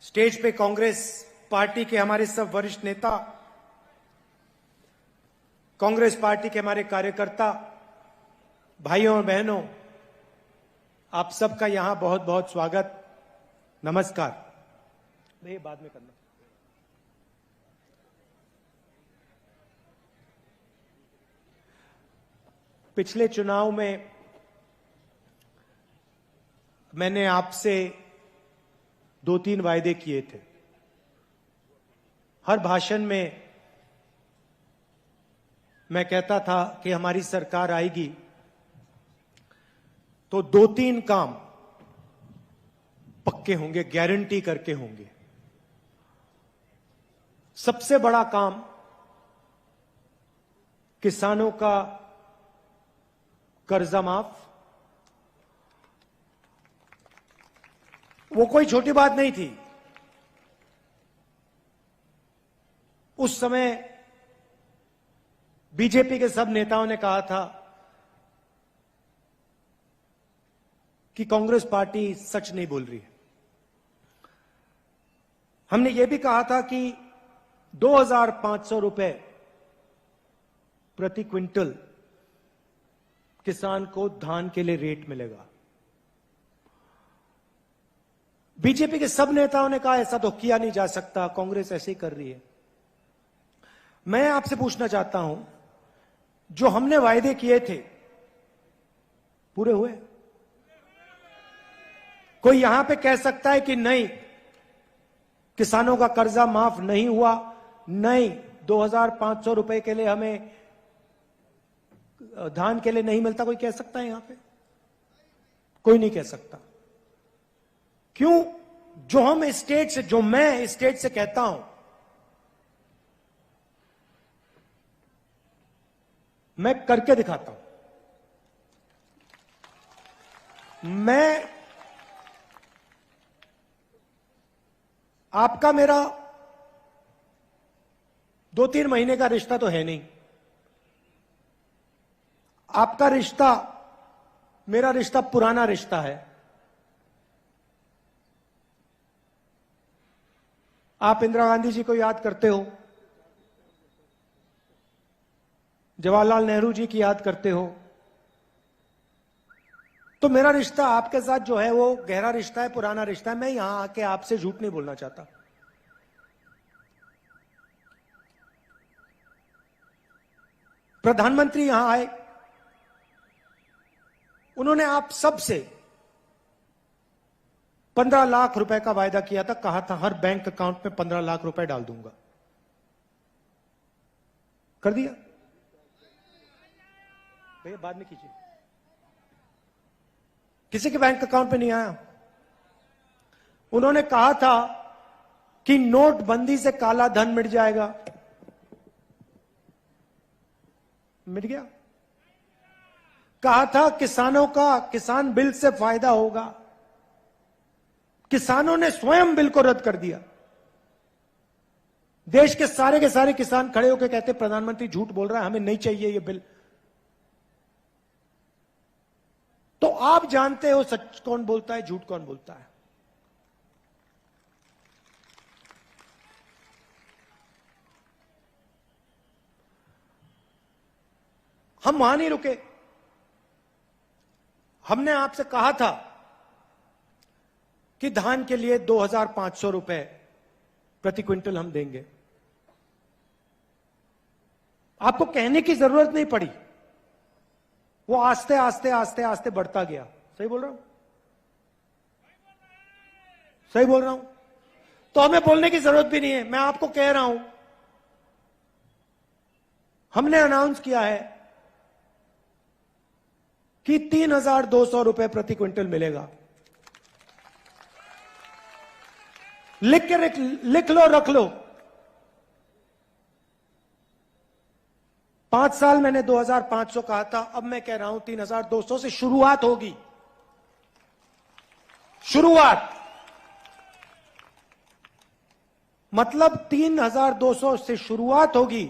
Stage पे Congress party के हमारे सब वरिष्ठ नेता, कांग्रेस पार्टी के हमारे कार्यकर्ता, भाइयों और बहनों, आप सबका यहां बहुत बहुत स्वागत, नमस्कार। भैया बाद में करना। पिछले चुनाव में मैंने आपसे 2-3 वायदे किए थे। हर भाषण में मैं कहता था कि हमारी सरकार आएगी तो 2-3 काम पक्के होंगे, गारंटी करके होंगे। सबसे बड़ा काम किसानों का कर्जा माफ। वो कोई छोटी बात नहीं थी। उस समय बीजेपी के सब नेताओं ने कहा था कि कांग्रेस पार्टी सच नहीं बोल रही है। हमने यह भी कहा था कि 2,500 रुपए प्रति क्विंटल किसान को धान के लिए रेट मिलेगा। बीजेपी के सब नेताओं ने कहा ऐसा तो किया नहीं जा सकता, कांग्रेस ऐसे ही कर रही है। मैं आपसे पूछना चाहता हूं, जो हमने वायदे किए थे पूरे हुए? कोई यहां पे कह सकता है कि नहीं, किसानों का कर्जा माफ नहीं हुआ, नहीं 2,500 रुपए के लिए हमें धान के लिए नहीं मिलता? कोई कह सकता है यहां पे? कोई नहीं कह सकता। क्यों? जो हम स्टेट से, जो मैं स्टेट से कहता हूं, मैं करके दिखाता हूं। मैं आपका मेरा 2-3 महीने का रिश्ता तो है नहीं। आपका रिश्ता, मेरा रिश्ता पुराना रिश्ता है। आप इंदिरा गांधी जी को याद करते हो, जवाहरलाल नेहरू जी की याद करते हो, तो मेरा रिश्ता आपके साथ जो है वो गहरा रिश्ता है, पुराना रिश्ता है। मैं यहां आके आपसे झूठ नहीं बोलना चाहता। प्रधानमंत्री यहां आए, उन्होंने आप सबसे 15 लाख रुपए का वायदा किया था। कहा था हर बैंक अकाउंट में 15 लाख रुपए डाल दूंगा। कर दिया? भैया बाद में कीजिए। किसी के बैंक अकाउंट में नहीं आया। उन्होंने कहा था कि नोटबंदी से काला धन मिट जाएगा। मिट गया? कहा था किसानों का, किसान बिल से फायदा होगा। किसानों ने स्वयं बिल को रद्द कर दिया। देश के सारे किसान खड़े होकर कहते प्रधानमंत्री झूठ बोल रहा है, हमें नहीं चाहिए ये बिल। तो आप जानते हो सच कौन बोलता है, झूठ कौन बोलता है। हम वहां नहीं रुके। हमने आपसे कहा था कि धान के लिए 2,500 रुपए प्रति क्विंटल हम देंगे। आपको कहने की जरूरत नहीं पड़ी, वो आस्ते आस्ते आस्ते आस्ते बढ़ता गया। सही बोल रहा हूं? सही बोल रहा हूं? तो हमें बोलने की जरूरत भी नहीं है। मैं आपको कह रहा हूं, हमने अनाउंस किया है कि 3,200 रुपए प्रति क्विंटल मिलेगा। लिख लो, रख लो। 5 साल मैंने 2,500 कहा था, अब मैं कह रहा हूं 3,200 से शुरुआत होगी। शुरुआत मतलब 3,200 से शुरुआत होगी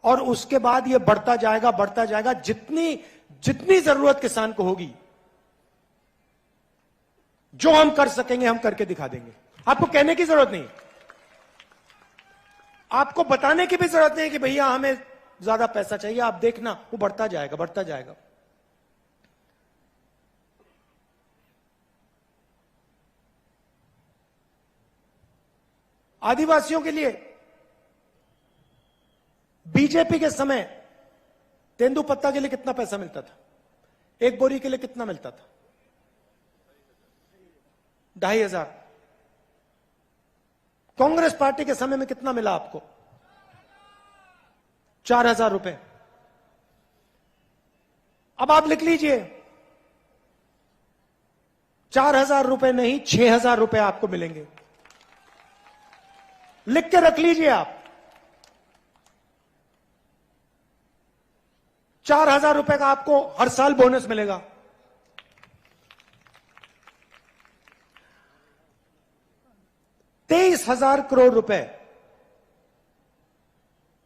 और उसके बाद यह बढ़ता जाएगा, बढ़ता जाएगा। जितनी जरूरत किसान को होगी, जो हम कर सकेंगे हम करके दिखा देंगे। आपको कहने की जरूरत नहीं, आपको बताने की भी जरूरत नहीं कि भैया हमें ज्यादा पैसा चाहिए, आप देखना वो बढ़ता जाएगा बढ़ता जाएगा। आदिवासियों के लिए बीजेपी के समय तेंदुपत्ता के लिए कितना पैसा मिलता था? एक बोरी के लिए कितना मिलता था? 2,500। कांग्रेस पार्टी के समय में कितना मिला आपको? 4,000 रुपए। अब आप लिख लीजिए, 4,000 रुपए नहीं 6,000 रुपए आपको मिलेंगे। लिख के रख लीजिए आप, 4,000 रुपए का आपको हर साल बोनस मिलेगा। ₹23,000 करोड़ रुपए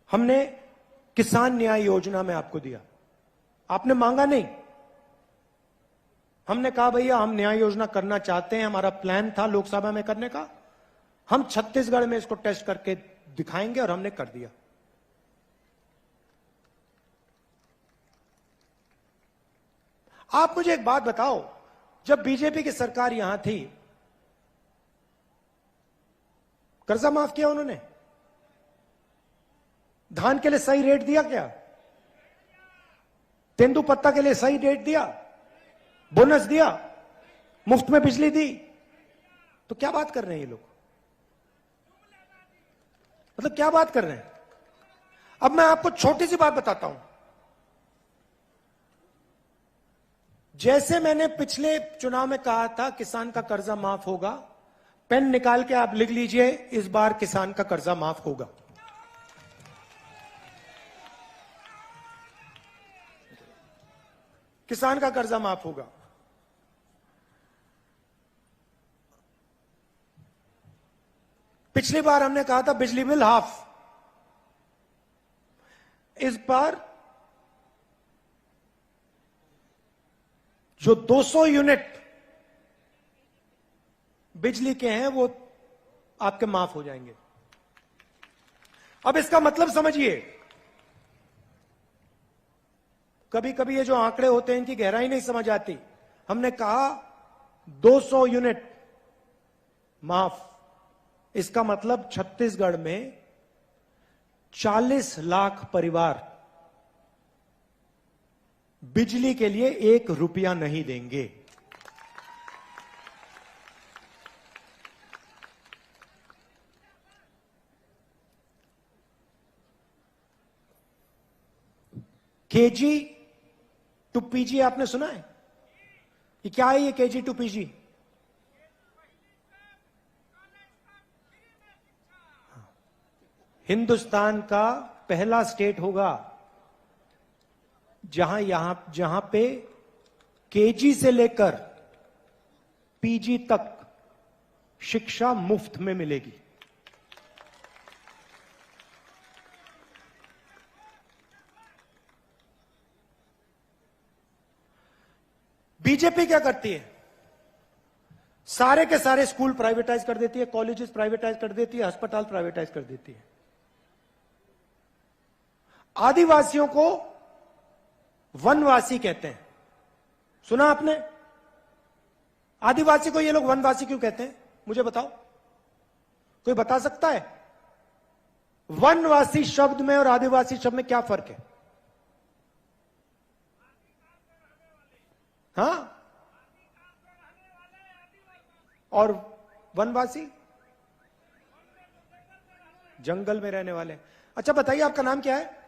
हमने किसान न्याय योजना में आपको दिया। आपने मांगा नहीं, हमने कहा भैया हम न्याय योजना करना चाहते हैं, हमारा प्लान था लोकसभा में करने का, हम छत्तीसगढ़ में इसको टेस्ट करके दिखाएंगे, और हमने कर दिया। आप मुझे एक बात बताओ, जब बीजेपी की सरकार यहां थी, कर्जा माफ किया उन्होंने? धान के लिए सही रेट दिया क्या? तेंदुपत्ता के लिए सही रेट दिया? बोनस दिया? मुफ्त में बिजली दी? तो क्या बात कर रहे हैं ये लोग? मतलब क्या बात कर रहे हैं? अब मैं आपको छोटी सी बात बताता हूं। जैसे मैंने पिछले चुनाव में कहा था किसान का कर्जा माफ होगा, पेन निकाल के आप लिख लीजिए, इस बार किसान का कर्जा माफ होगा। किसान का कर्जा माफ होगा। पिछली बार हमने कहा था बिजली बिल हाफ, इस बार जो 200 यूनिट बिजली के हैं वो आपके माफ हो जाएंगे। अब इसका मतलब समझिए, कभी कभी ये जो आंकड़े होते हैं इनकी गहराई नहीं समझ आती। हमने कहा 200 यूनिट माफ, इसका मतलब छत्तीसगढ़ में 40 लाख परिवार बिजली के लिए 1 रुपया नहीं देंगे। केजी टू पीजी आपने सुना है? ये क्या है ये केजी टू पीजी? हिंदुस्तान का पहला स्टेट होगा जहां पे केजी से लेकर पीजी तक शिक्षा मुफ्त में मिलेगी। बीजेपी क्या करती है? सारे के सारे स्कूल प्राइवेटाइज कर देती है, कॉलेजेस प्राइवेटाइज कर देती है, अस्पताल प्राइवेटाइज कर देती है। आदिवासियों को वनवासी कहते हैं, सुना आपने? आदिवासी को ये लोग वनवासी क्यों कहते हैं? मुझे बताओ, कोई बता सकता है? वनवासी शब्द में और आदिवासी शब्द में क्या फर्क है? हाँ, और वनवासी जंगल में रहने वाले। अच्छा बताइए, आपका नाम क्या है?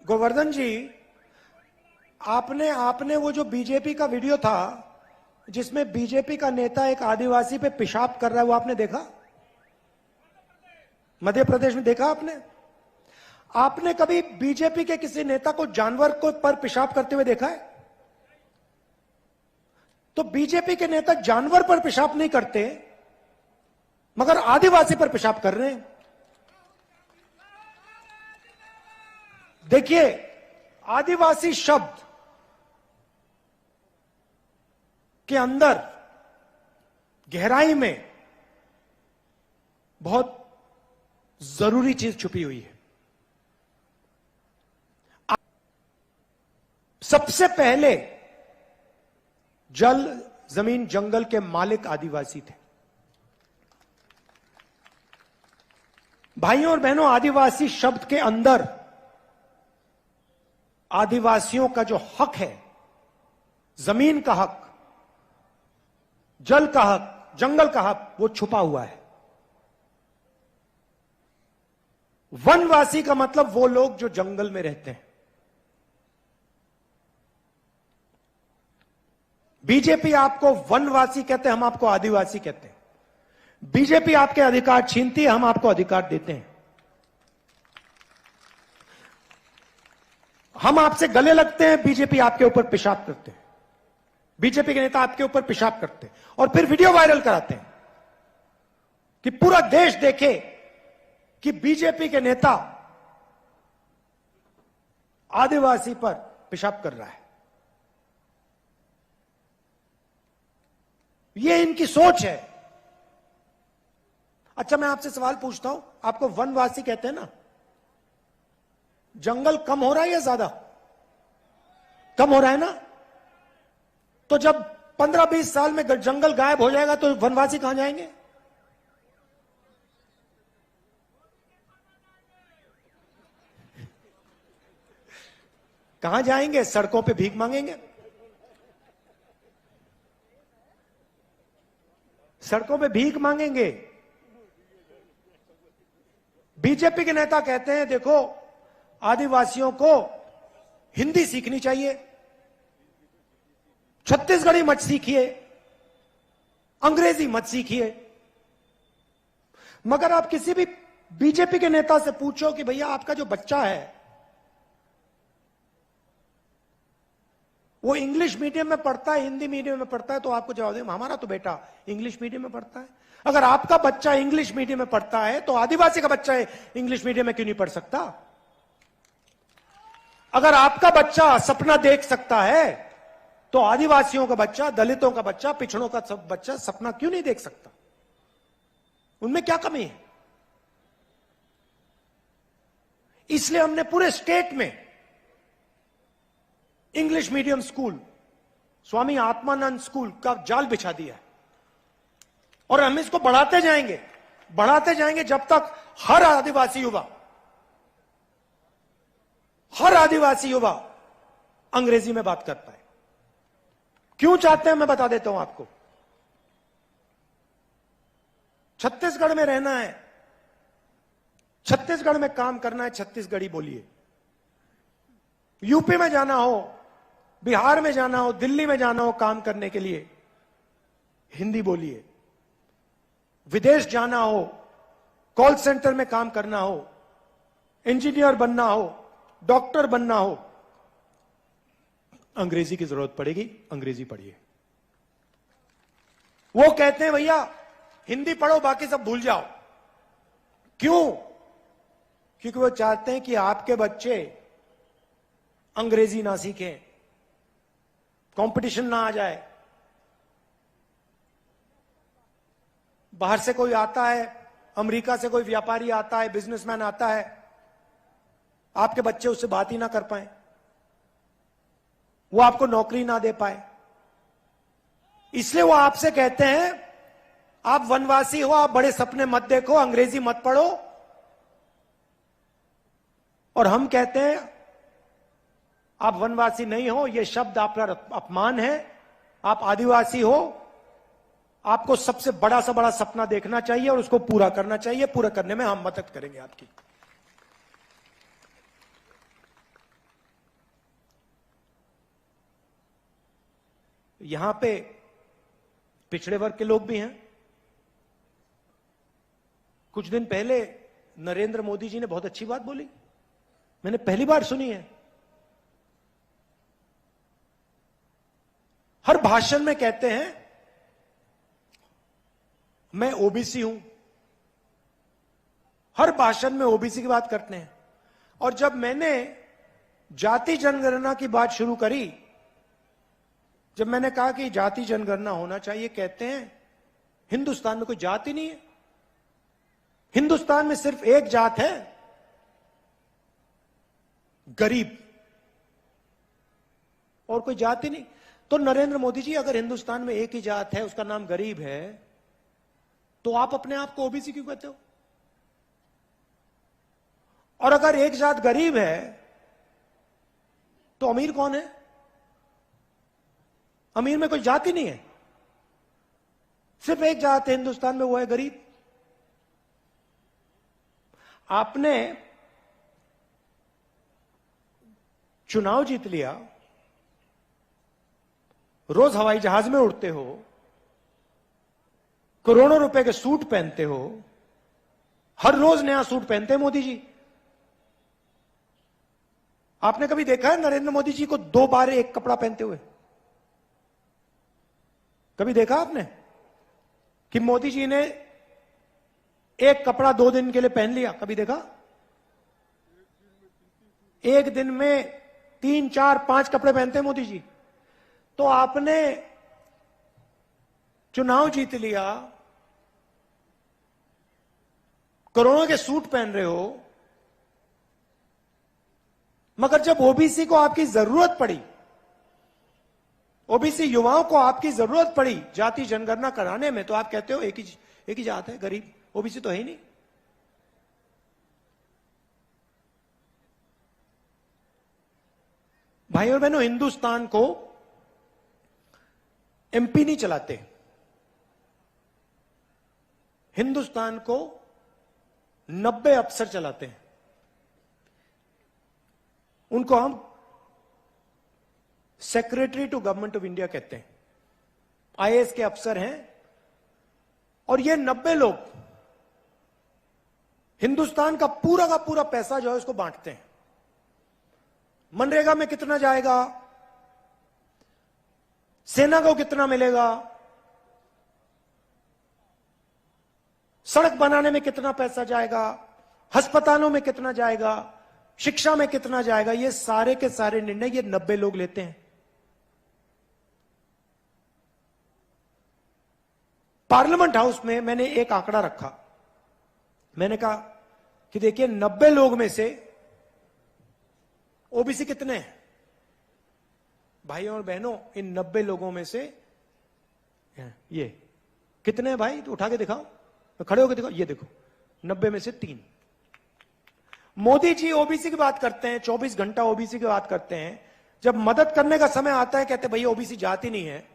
गोवर्धन जी, आपने वो जो बीजेपी का वीडियो था जिसमें बीजेपी का नेता एक आदिवासी पे पेशाब कर रहा है, वो आपने देखा? मध्य प्रदेश में देखा आपने? आपने कभी बीजेपी के किसी नेता को जानवर को पर पेशाब करते हुए देखा है? तो बीजेपी के नेता जानवर पर पेशाब नहीं करते, मगर आदिवासी पर पेशाब कर रहे हैं। देखिए, आदिवासी शब्द के अंदर गहराई में बहुत जरूरी चीज छुपी हुई है। सबसे पहले जल, जमीन, जंगल के मालिक आदिवासी थे। भाइयों और बहनों, आदिवासी शब्द के अंदर आदिवासियों का जो हक है, जमीन का हक, जल का हक, जंगल का हक, वो छुपा हुआ है। वनवासी का मतलब वो लोग जो जंगल में रहते हैं। बीजेपी आपको वनवासी कहते हैं, हम आपको आदिवासी कहते हैं। बीजेपी आपके अधिकार छीनती है, हम आपको अधिकार देते हैं। हम आपसे गले लगते हैं, बीजेपी आपके ऊपर पेशाब करते हैं। बीजेपी के नेता आपके ऊपर पेशाब करते हैं और फिर वीडियो वायरल कराते हैं कि पूरा देश देखे कि बीजेपी के नेता आदिवासी पर पेशाब कर रहा है। ये इनकी सोच है। अच्छा, मैं आपसे सवाल पूछता हूं, आपको वनवासी कहते हैं ना? जंगल कम हो रहा है या ज्यादा? कम हो रहा है ना? तो जब 15-20 साल में जंगल गायब हो जाएगा तो वनवासी कहां जाएंगे? कहां जाएंगे? सड़कों पे भीख मांगेंगे। सड़कों पे भीख मांगेंगे। बीजेपी के नेता कहते हैं देखो, आदिवासियों को हिंदी सीखनी चाहिए, छत्तीसगढ़ी मत सीखिए, अंग्रेजी मत सीखिए। मगर आप किसी भी बीजेपी के नेता से पूछो कि भैया आपका जो बच्चा है वो इंग्लिश मीडियम में पढ़ता है, हिंदी मीडियम में पढ़ता है, तो आपको जवाब देंगे हमारा तो बेटा इंग्लिश मीडियम में पढ़ता है। अगर आपका बच्चा इंग्लिश मीडियम में पढ़ता है तो आदिवासी का बच्चा इंग्लिश मीडियम में क्यों नहीं पढ़ सकता? अगर आपका बच्चा सपना देख सकता है तो आदिवासियों का बच्चा, दलितों का बच्चा, पिछड़ों का सब बच्चा सपना क्यों नहीं देख सकता? उनमें क्या कमी है? इसलिए हमने पूरे स्टेट में English medium school, Swami Atmanand school का जाल बिछा दिया है और हम इसको बढ़ाते जाएंगे जब तक हर आदिवासी युवा अंग्रेजी में बात कर पाए। क्यों चाहते हैं मैं बता देता हूं आपको। छत्तीसगढ़ में रहना है, छत्तीसगढ़ में काम करना है, छत्तीसगढ़ी बोलिए। यूपी में जाना हो, बिहार में जाना हो, दिल्ली में जाना हो काम करने के लिए, हिंदी बोलिए। विदेश जाना हो, कॉल सेंटर में काम करना हो, इंजीनियर बनना हो, डॉक्टर बनना हो, अंग्रेजी की जरूरत पड़ेगी, अंग्रेजी पढ़िए। वो कहते हैं भैया हिंदी पढ़ो बाकी सब भूल जाओ। क्यों? क्योंकि वो चाहते हैं कि आपके बच्चे अंग्रेजी ना सीखें, कंपटीशन ना आ जाए। बाहर से कोई आता है, अमेरिका से कोई व्यापारी आता है, बिजनेसमैन आता है, आपके बच्चे उससे बात ही ना कर पाए, वो आपको नौकरी ना दे पाए। इसलिए वो आपसे कहते हैं आप वनवासी हो, आप बड़े सपने मत देखो, अंग्रेजी मत पढ़ो। और हम कहते हैं आप वनवासी नहीं हो, यह शब्द आपका अपमान है। आप आदिवासी हो, आपको सबसे बड़ा से बड़ा सपना देखना चाहिए और उसको पूरा करना चाहिए। पूरा करने में हम मदद करेंगे आपकी। यहां पे पिछड़े वर्ग के लोग भी हैं। कुछ दिन पहले नरेंद्र मोदी जी ने बहुत अच्छी बात बोली, मैंने पहली बार सुनी है। हर भाषण में कहते हैं मैं ओबीसी हूं, हर भाषण में ओबीसी की बात करते हैं। और जब मैंने जाति जनगणना की बात शुरू करी, जब मैंने कहा कि जाति जनगणना होना चाहिए, कहते हैं हिंदुस्तान में कोई जात ही नहीं है। हिंदुस्तान में सिर्फ एक जात है, गरीब, और कोई जात ही नहीं। तो नरेंद्र मोदी जी, अगर हिंदुस्तान में एक ही जात है, उसका नाम गरीब है, तो आप अपने आप को ओबीसी क्यों कहते हो? और अगर एक जात गरीब है तो अमीर कौन है? अमीर में कोई जात ही नहीं है, सिर्फ एक जात है हिंदुस्तान में, वो है गरीब। आपने चुनाव जीत लिया, रोज हवाई जहाज में उड़ते हो, करोड़ों रुपए के सूट पहनते हो, हर रोज नया सूट पहनते हैं मोदी जी। आपने कभी देखा है नरेंद्र मोदी जी को 2 बार एक कपड़ा पहनते हुए? कभी देखा आपने कि मोदी जी ने एक कपड़ा 2 दिन के लिए पहन लिया? कभी देखा? एक दिन में 3, 4, 5 कपड़े पहनते हैं मोदी जी। तो आपने चुनाव जीत लिया, करोड़ों के सूट पहन रहे हो, मगर जब ओबीसी को आपकी जरूरत पड़ी, ओबीसी युवाओं को आपकी जरूरत पड़ी जाति जनगणना कराने में, तो आप कहते हो एक ही जात है, गरीब, ओबीसी तो है ही नहीं। भाई और बहनों, हिंदुस्तान को एमपी नहीं चलाते, हिंदुस्तान को 90 अफसर चलाते हैं। उनको हम secretary to government of India कहते हैं, आईएएस के अफसर हैं। और ये 90 लोग हिंदुस्तान का पूरा पैसा जो है उसको बांटते हैं। मनरेगा में कितना जाएगा, सेना को कितना मिलेगा, सड़क बनाने में कितना पैसा जाएगा, अस्पतालों में कितना जाएगा, शिक्षा में कितना जाएगा, ये सारे के सारे निर्णय ये 90 लोग लेते हैं। पार्लियामेंट हाउस में मैंने एक आंकड़ा रखा, मैंने कहा कि देखिए 90 लोग में से ओबीसी कितने हैं? भाइयों और बहनों, इन 90 लोगों में से ये कितने हैं भाई? तो उठा के दिखाओ, खड़े होकर दिखाओ, ये देखो 90 में से 3। मोदी जी ओबीसी की बात करते हैं, 24 घंटा ओबीसी की बात करते हैं, जब मदद करने का समय आता है कहते भैया ओबीसी जाति नहीं है।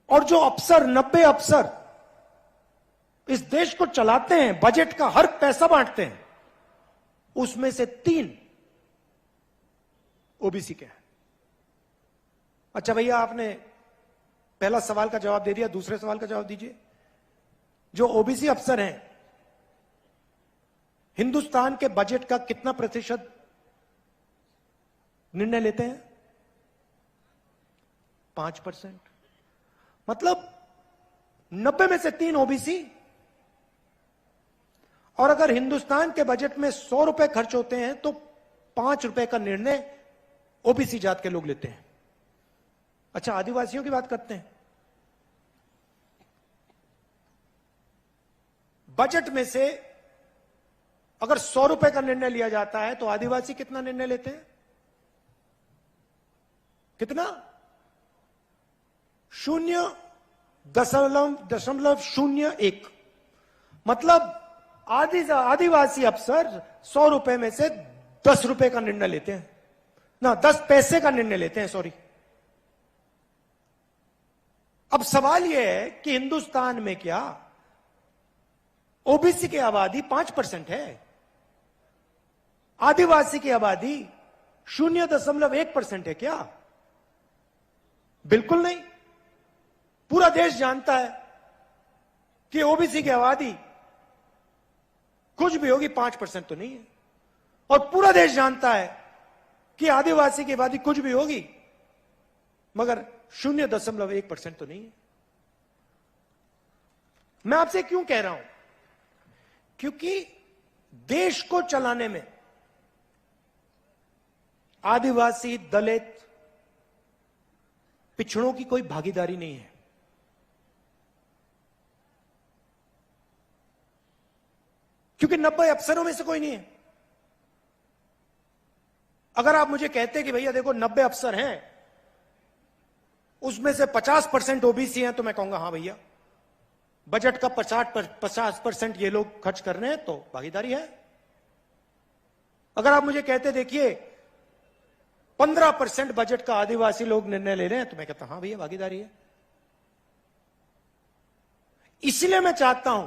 और जो अफसर 90 अफसर इस देश को चलाते हैं, बजट का हर पैसा बांटते हैं, उसमें से 3 ओबीसी के हैं। अच्छा भैया, आपने पहला सवाल का जवाब दे दिया, दूसरे सवाल का जवाब दीजिए। जो ओबीसी अफसर हैं, हिंदुस्तान के बजट का कितना प्रतिशत निर्णय लेते हैं? 5%। मतलब 90 में से 3 ओबीसी। और अगर हिंदुस्तान के बजट में 100 रुपए खर्च होते हैं तो 5 रुपए का निर्णय ओबीसी जात के लोग लेते हैं। अच्छा, आदिवासियों की बात करते हैं। बजट में से अगर 100 रुपए का निर्णय लिया जाता है तो आदिवासी कितना निर्णय लेते हैं? कितना? 0.01। मतलब आदिवासी अफसर 100 रुपए में से 10 रुपए का निर्णय लेते हैं, ना 10 पैसे का निर्णय लेते हैं, सॉरी। अब सवाल यह है कि हिंदुस्तान में क्या ओबीसी की आबादी 5% है? आदिवासी की आबादी 0.1% है क्या? बिल्कुल नहीं। पूरा देश जानता है कि ओबीसी की आबादी कुछ भी होगी 5% तो नहीं है। और पूरा देश जानता है कि आदिवासी की आबादी कुछ भी होगी मगर 0.1% तो नहीं है। मैं आपसे क्यों कह रहा हूं? क्योंकि देश को चलाने में आदिवासी, दलित, पिछड़ों की कोई भागीदारी नहीं है। क्योंकि 90 अफसरों में से कोई नहीं है। अगर आप मुझे कहते कि भैया देखो 90 अफसर हैं, उसमें से 50% ओबीसी हैं, तो मैं कहूंगा हां भैया, बजट का 50% ये लोग खर्च कर रहे हैं तो भागीदारी है। अगर आप मुझे कहते देखिए 15% बजट का आदिवासी लोग निर्णय ले रहे हैं, तो मैं कहता हां भैया भागीदारी है। इसलिए मैं चाहता हूं,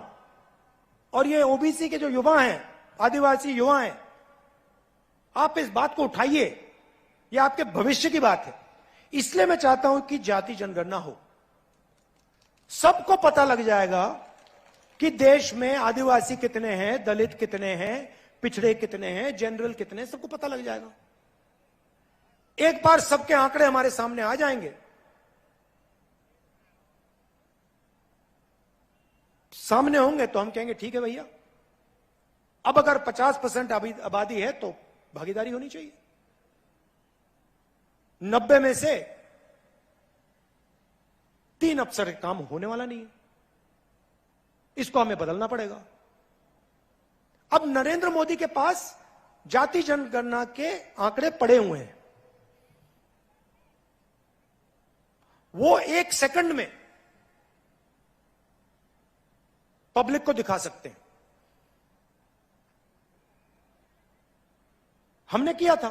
और ये ओबीसी के जो युवा हैं, आदिवासी युवा हैं, आप इस बात को उठाइए, यह आपके भविष्य की बात है। इसलिए मैं चाहता हूं कि जाति जनगणना हो, सबको पता लग जाएगा कि देश में आदिवासी कितने हैं, दलित कितने हैं, पिछड़े कितने हैं, जनरल कितने हैं, सबको पता लग जाएगा। एक बार सबके आंकड़े हमारे सामने आ जाएंगे, सामने होंगे, तो हम कहेंगे ठीक है भैया, अब अगर 50% आबादी है तो भागीदारी होनी चाहिए। 90 में से 3 अफसर काम होने वाला नहीं है, इसको हमें बदलना पड़ेगा। अब नरेंद्र मोदी के पास जाति जनगणना के आंकड़े पड़े हुए हैं, वो 1 सेकंड में पब्लिक को दिखा सकते हैं। हमने किया था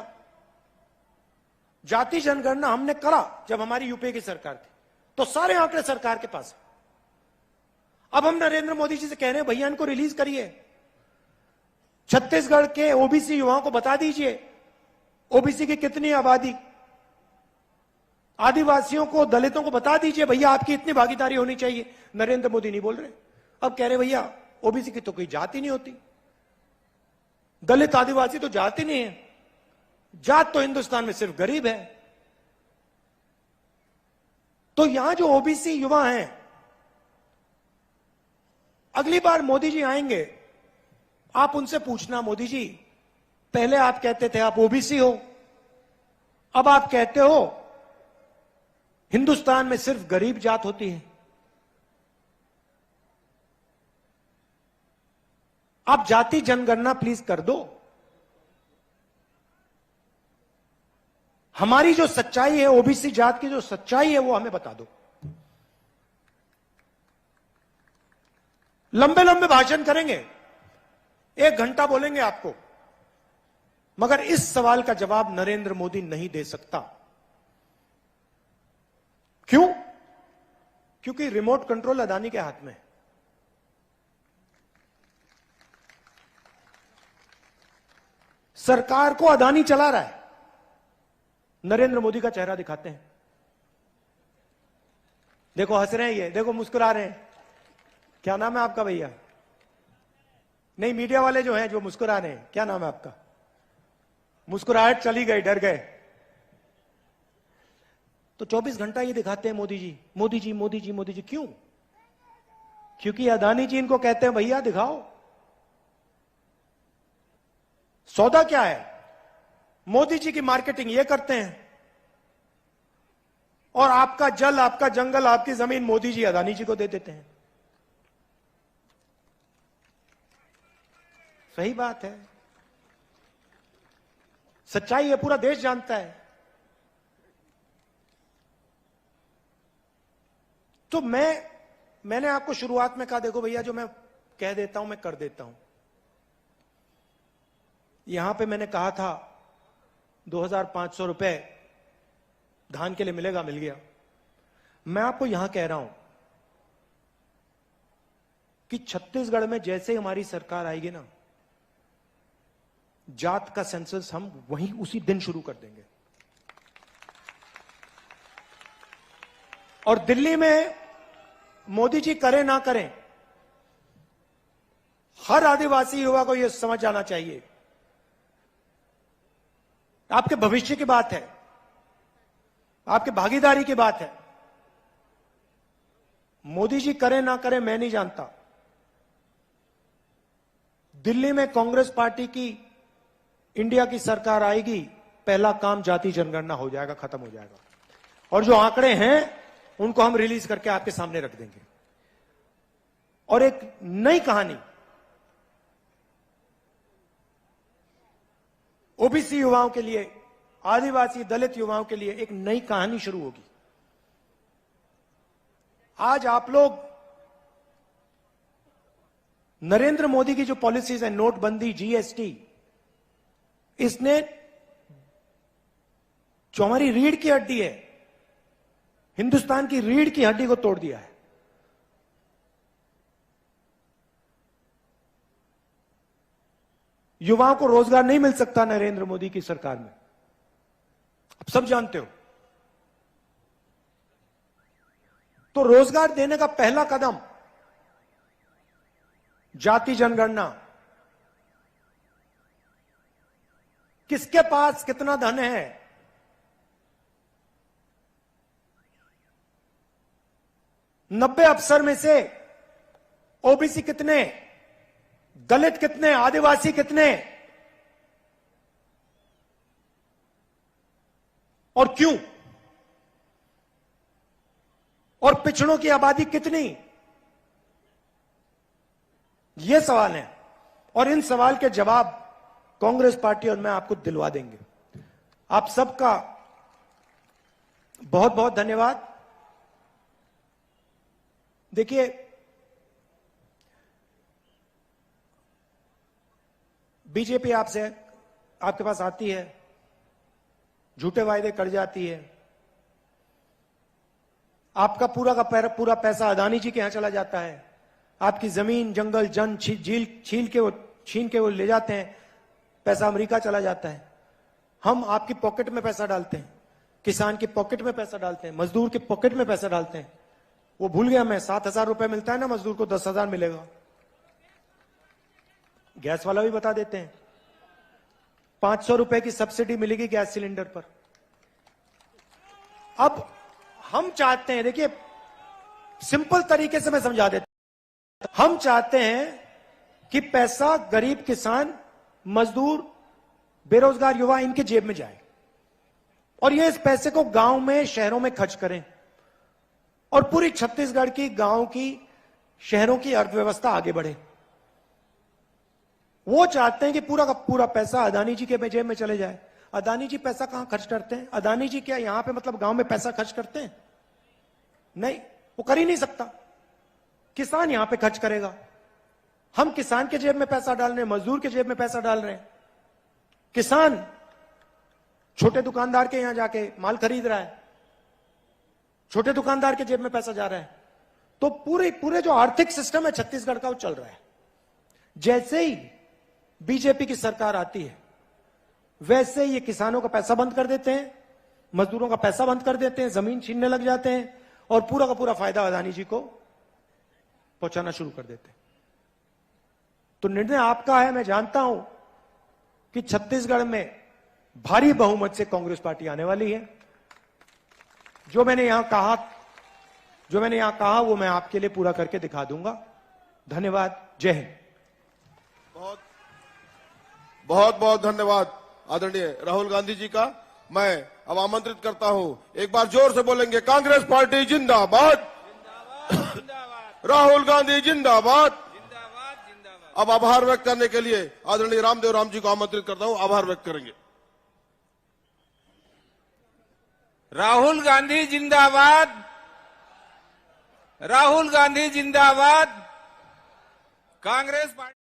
जाति जनगणना, हमने करा जब हमारी यूपीए की सरकार थी, तो सारे आंकड़े सरकार के पास है। अब हम नरेंद्र मोदी जी से कह रहे हैं भैया इनको रिलीज करिए, छत्तीसगढ़ के ओबीसी युवाओं को बता दीजिए ओबीसी की कितनी आबादी, आदिवासियों को, दलितों को बता दीजिए भैया आपकी इतनी भागीदारी होनी चाहिए। नरेंद्र मोदी नहीं बोल रहे, अब कह रहे भैया ओबीसी की तो कोई जाति नहीं होती, दलित आदिवासी तो जाति नहीं है, जात तो हिंदुस्तान में सिर्फ गरीब है। तो यहां जो ओबीसी युवा हैं, अगली बार मोदी जी आएंगे, आप उनसे पूछना मोदी जी, पहले आप कहते थे आप ओबीसी हो, अब आप कहते हो हिंदुस्तान में सिर्फ गरीब जात होती है। आप जाति जनगणना प्लीज कर दो, हमारी जो सच्चाई है, ओबीसी जात की जो सच्चाई है वो हमें बता दो। लंबे लंबे भाषण करेंगे, 1 घंटा बोलेंगे आपको, मगर इस सवाल का जवाब नरेंद्र मोदी नहीं दे सकता। क्यों? क्योंकि रिमोट कंट्रोल अदानी के हाथ में है। सरकार को अदानी चला रहा है, नरेंद्र मोदी का चेहरा दिखाते हैं। देखो हंस रहे हैं ये, देखो मुस्कुरा रहे हैं। क्या नाम है आपका भैया? नहीं, मीडिया वाले जो हैं जो मुस्कुरा रहे हैं, क्या नाम है आपका? मुस्कुराहट चली गई, डर गए। तो 24 घंटा ये दिखाते हैं मोदी जी, मोदी जी, मोदी जी, मोदी जी। क्यों? क्योंकि अदानी जी इनको कहते हैं भैया दिखाओ। सौदा क्या है? मोदी जी की मार्केटिंग ये करते हैं, और आपका जल, आपका जंगल, आपकी जमीन मोदी जी अदानी जी को दे देते हैं। सही बात है, सच्चाई है, पूरा देश जानता है। तो मैंने आपको शुरुआत में कहा, देखो भैया जो मैं कह देता हूं मैं कर देता हूं। यहां पे मैंने कहा था 2500 रुपए धान के लिए मिलेगा, मिल गया। मैं आपको यहां कह रहा हूं कि छत्तीसगढ़ में जैसे हमारी सरकार आएगी ना, जात का सेंसस हम वहीं उसी दिन शुरू कर देंगे। और दिल्ली में मोदी जी करें ना करें, हर आदिवासी युवा को यह समझ आना चाहिए, आपके भविष्य की बात है, आपके भागीदारी की बात है। मोदी जी करें ना करें मैं नहीं जानता, दिल्ली में कांग्रेस पार्टी की इंडिया की सरकार आएगी, पहला काम जाति जनगणना हो जाएगा, खत्म हो जाएगा। और जो आंकड़े हैं उनको हम रिलीज करके आपके सामने रख देंगे। और एक नई कहानी ओबीसी युवाओं के लिए, आदिवासी दलित युवाओं के लिए एक नई कहानी शुरू होगी। आज आप लोग नरेंद्र मोदी की जो पॉलिसीज है, नोटबंदी, जीएसटी, इसने जो हमारी रीढ़ की हड्डी है, हिंदुस्तान की रीढ़ की हड्डी को तोड़ दिया है। युवाओं को रोजगार नहीं मिल सकता नरेंद्र मोदी की सरकार में, आप सब जानते हो। तो रोजगार देने का पहला कदम जाति जनगणना, किसके पास कितना धन है, नब्बे अफसर में से ओबीसी कितने, दलित कितने, आदिवासी कितने और क्यों, और पिछड़ों की आबादी कितनी, ये सवाल है। और इन सवाल के जवाब कांग्रेस पार्टी और मैं आपको दिलवा देंगे। आप सबका बहुत बहुत धन्यवाद। देखिए, बीजेपी आपसे, आपके पास आती है, झूठे वायदे कर जाती है, आपका पूरा का पूरा पैसा अदानी जी के यहां चला जाता है, आपकी जमीन, जंगल, जन झील छीन के वो ले जाते हैं, पैसा अमेरिका चला जाता है। हम आपकी पॉकेट में पैसा डालते हैं, किसान की पॉकेट में पैसा डालते हैं, मजदूर की पॉकेट में पैसा डालते हैं। वो भूल गया मैं, 7,000 रुपए मिलता है ना मजदूर को, 10,000 मिलेगा। गैस वाला भी बता देते हैं, 500 रुपए की सब्सिडी मिलेगी गैस सिलेंडर पर। अब हम चाहते हैं, देखिए सिंपल तरीके से मैं समझा देता हूं, हम चाहते हैं कि पैसा गरीब किसान, मजदूर, बेरोजगार युवा, इनके जेब में जाए और ये इस पैसे को गांव में, शहरों में खर्च करें और पूरी छत्तीसगढ़ की, गांव की, शहरों की अर्थव्यवस्था आगे बढ़े। वो चाहते हैं कि पूरा का पूरा पैसा अदानी जी के जेब में चले जाए। अदानी जी पैसा कहां खर्च करते हैं? अदानी जी क्या यहां पे मतलब गांव में पैसा खर्च करते हैं? नहीं, वो कर ही नहीं सकता। किसान यहां पे खर्च करेगा। हम किसान के जेब में पैसा डाल रहे हैं, मजदूर के जेब में पैसा डाल रहे हैं। किसान छोटे दुकानदार के यहां जाके माल खरीद रहा है, छोटे दुकानदार के जेब में पैसा जा रहा है। तो पूरे जो आर्थिक सिस्टम है छत्तीसगढ़ का, वो चल रहा है। जैसे ही बीजेपी की सरकार आती है, वैसे ये किसानों का पैसा बंद कर देते हैं, मजदूरों का पैसा बंद कर देते हैं, जमीन छीनने लग जाते हैं और पूरा का पूरा फायदा अदानी जी को पहुंचाना शुरू कर देते हैं। तो निर्णय आपका है। मैं जानता हूं कि छत्तीसगढ़ में भारी बहुमत से कांग्रेस पार्टी आने वाली है। जो मैंने यहां कहा वो मैं आपके लिए पूरा करके दिखा दूंगा। धन्यवाद। जय हिंद। बहुत बहुत धन्यवाद आदरणीय राहुल गांधी जी का। मैं अब आमंत्रित करता हूं, एक बार जोर से बोलेंगे, कांग्रेस पार्टी जिंदाबाद, राहुल गांधी जिंदाबाद। अब आभार व्यक्त करने के लिए आदरणीय रामदेव राम जी को आमंत्रित करता हूं, आभार व्यक्त करेंगे। राहुल गांधी जिंदाबाद, राहुल गांधी जिंदाबाद। कांग्रेस पार्टी